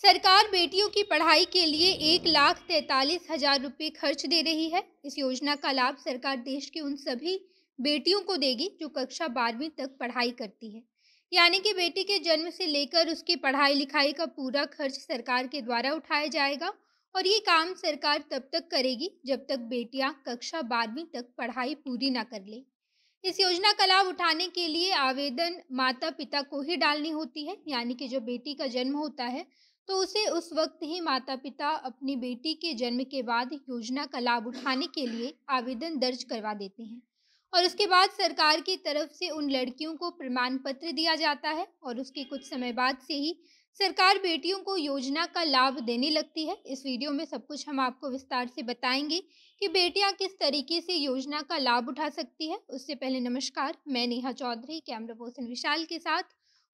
सरकार बेटियों की पढ़ाई के लिए 1,43,000 रुपये खर्च दे रही है। इस योजना का लाभ सरकार देश की उन सभी बेटियों को देगी जो कक्षा 12वीं तक पढ़ाई करती है। यानी कि बेटी के जन्म से लेकर उसकी पढ़ाई लिखाई का पूरा खर्च सरकार के द्वारा उठाया जाएगा और ये काम सरकार तब तक करेगी जब तक बेटियां कक्षा 12वीं तक पढ़ाई पूरी ना कर ले। इस योजना का लाभ उठाने के लिए आवेदन माता-पिता को ही डालनी होती है, यानी कि जब बेटी का जन्म होता है, तो उसे उस वक्त ही माता-पिता अपनी बेटी के जन्म के बाद योजना का लाभ उठाने के लिए आवेदन दर्ज करवा देते हैं। और उसके बाद सरकार की तरफ से उन लड़कियों को प्रमाण पत्र दिया जाता है और उसके कुछ समय बाद से ही सरकार बेटियों को योजना का लाभ देने लगती है। इस वीडियो में सब कुछ हम आपको विस्तार से बताएंगे कि बेटियां किस तरीके से योजना का लाभ उठा सकती है। उससे पहले नमस्कार, मैं नेहा चौधरी कैमरा पर्सन विशाल के साथ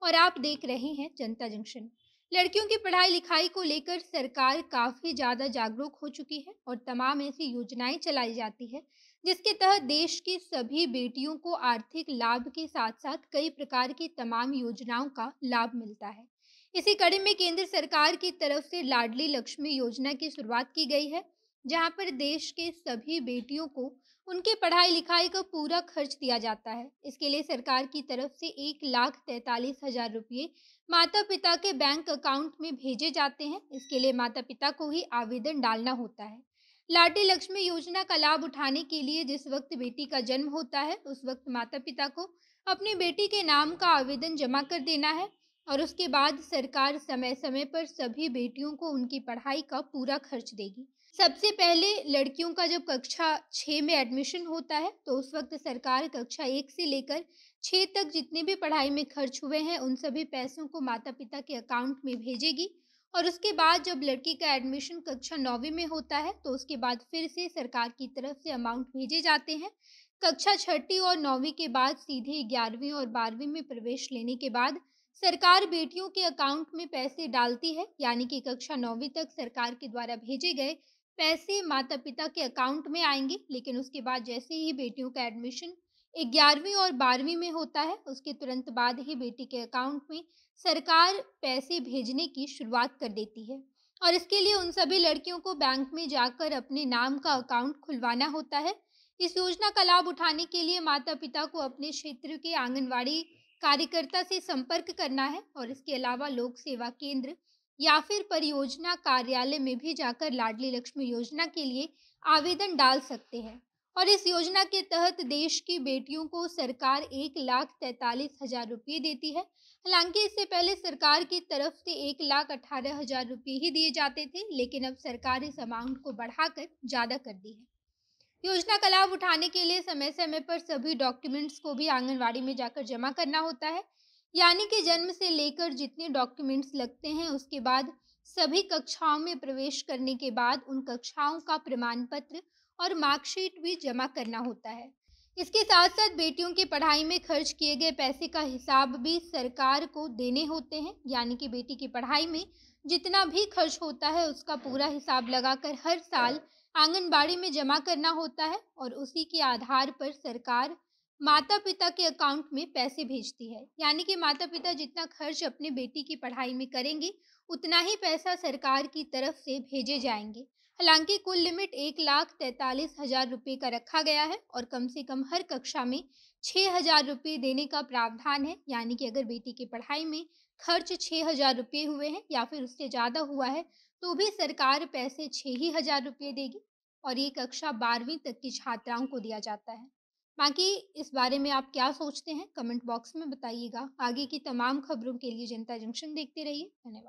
और आप देख रहे हैं जनता जंक्शन। लड़कियों की पढ़ाई लिखाई को लेकर सरकार काफी ज्यादा जागरूक हो चुकी है और तमाम ऐसी योजनाएं चलाई जाती है जिसके तहत देश की सभी बेटियों को आर्थिक लाभ के साथ साथ कई प्रकार की तमाम योजनाओं का लाभ मिलता है। इसी कड़ी में केंद्र सरकार की तरफ से लाडली लक्ष्मी योजना की शुरुआत की गई है, जहां पर देश के सभी बेटियों को उनकी पढ़ाई लिखाई का पूरा खर्च दिया जाता है। इसके लिए सरकार की तरफ से 1,43,000 रुपये माता पिता के बैंक अकाउंट में भेजे जाते हैं। इसके लिए माता पिता को ही आवेदन डालना होता है। लाडली लक्ष्मी योजना का लाभ उठाने के लिए जिस वक्त बेटी का जन्म होता है उस वक्त माता पिता को अपनी बेटी के नाम का आवेदन जमा कर देना है और उसके बाद सरकार समय समय पर सभी बेटियों को उनकी पढ़ाई का पूरा खर्च देगी। सबसे पहले लड़कियों का जब कक्षा 6 में एडमिशन होता है तो उस वक्त सरकार कक्षा 1 से लेकर 6 तक जितने भी पढ़ाई में खर्च हुए हैं उन सभी पैसों को माता पिता के अकाउंट में भेजेगी और उसके बाद जब लड़की का एडमिशन कक्षा 9वीं में होता है तो उसके बाद फिर से सरकार की तरफ से अमाउंट भेजे जाते हैं। कक्षा 6ठी और 9वीं के बाद सीधे 11वीं और 12वीं में प्रवेश लेने के बाद सरकार बेटियों के अकाउंट में पैसे डालती है, यानी कि कक्षा 9वीं तक सरकार के द्वारा भेजे गए पैसे माता पिता के अकाउंट में आएंगे। लेकिन उसके बाद जैसे ही बेटियों का एडमिशन 11वीं और 12वीं में होता है उसके तुरंत बाद ही बेटी के अकाउंट में सरकार पैसे भेजने की शुरुआत कर देती है और इसके लिए उन सभी लड़कियों को बैंक में जाकर अपने नाम का अकाउंट खुलवाना होता है। इस योजना का लाभ उठाने के लिए माता पिता को अपने क्षेत्र के आंगनवाड़ी कार्यकर्ता से संपर्क करना है और इसके अलावा लोक सेवा केंद्र या फिर परियोजना कार्यालय में भी जाकर लाडली लक्ष्मी योजना के लिए आवेदन डाल सकते हैं। और इस योजना के तहत देश की बेटियों को सरकार 1,43,000 रुपये देती है। हालांकि इससे पहले सरकार की तरफ से 1,18,000 रुपये ही दिए जाते थे, लेकिन अब सरकार इस अमाउंट को बढ़ाकर ज़्यादा कर दी है। योजना का लाभ उठाने के लिए समय समय पर सभी डॉक्यूमेंट्स को भी आंगनवाड़ी में जाकर जमा करना होता है, यानी कि जन्म से लेकर जितने डॉक्यूमेंट्स लगते हैं उसके बाद सभी कक्षाओं में प्रवेश करने के बाद उन कक्षाओं का प्रमाण पत्र और मार्कशीट भी जमा करना होता है। इसके साथ साथ बेटियों की पढ़ाई में खर्च किए गए पैसे का हिसाब भी सरकार को देने होते हैं, यानी कि बेटी की पढ़ाई में जितना भी खर्च होता है उसका पूरा हिसाब लगाकर हर साल आंगनबाड़ी में जमा करना होता है और उसी के आधार पर सरकार माता पिता के अकाउंट में पैसे भेजती है। यानी कि माता पिता जितना खर्च अपने बेटी की पढ़ाई में करेंगे उतना ही पैसा सरकार की तरफ से भेजे जाएंगे। हालांकि कुल लिमिट 1,43,000 रुपये का रखा गया है और कम से कम हर कक्षा में 6,000 रुपये देने का प्रावधान है। यानी कि अगर बेटी की पढ़ाई में खर्च 6,000 रुपये हुए हैं या फिर उससे ज़्यादा हुआ है तो भी सरकार पैसे 6,000 रुपये देगी और ये कक्षा 12वीं तक की छात्राओं को दिया जाता है। बाकी इस बारे में आप क्या सोचते हैं कमेंट बॉक्स में बताइएगा। आगे की तमाम खबरों के लिए जनता जंक्शन देखते रहिए। धन्यवाद।